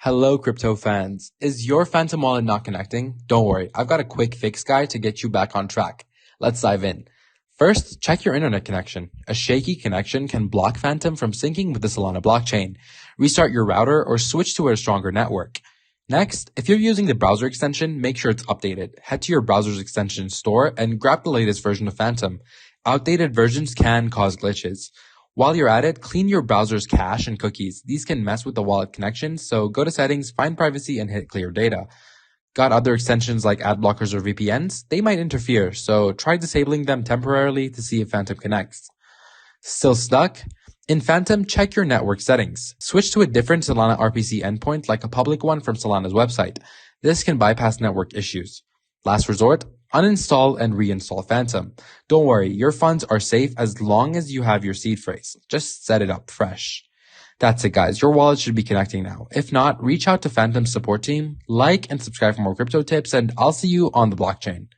Hello, crypto fans. Is your Phantom wallet not connecting? Don't worry, I've got a quick fix guide to get you back on track. Let's dive in. First, check your internet connection. A shaky connection can block Phantom from syncing with the Solana blockchain. Restart your router or switch to a stronger network. Next, if you're using the browser extension, make sure it's updated. Head to your browser's extension store and grab the latest version of Phantom. Outdated versions can cause glitches. While you're at it, clean your browser's cache and cookies. These can mess with the wallet connection, so go to settings, find privacy, and hit clear data. Got other extensions like ad blockers or VPNs? They might interfere, so try disabling them temporarily to see if Phantom connects. Still stuck? In Phantom, check your network settings. Switch to a different Solana RPC endpoint like a public one from Solana's website. This can bypass network issues. Last resort, uninstall and reinstall Phantom. Don't worry, your funds are safe as long as you have your seed phrase. Just set it up fresh. That's it, guys. Your wallet should be connecting now. If not, reach out to Phantom's support team, like and subscribe for more crypto tips, and I'll see you on the blockchain.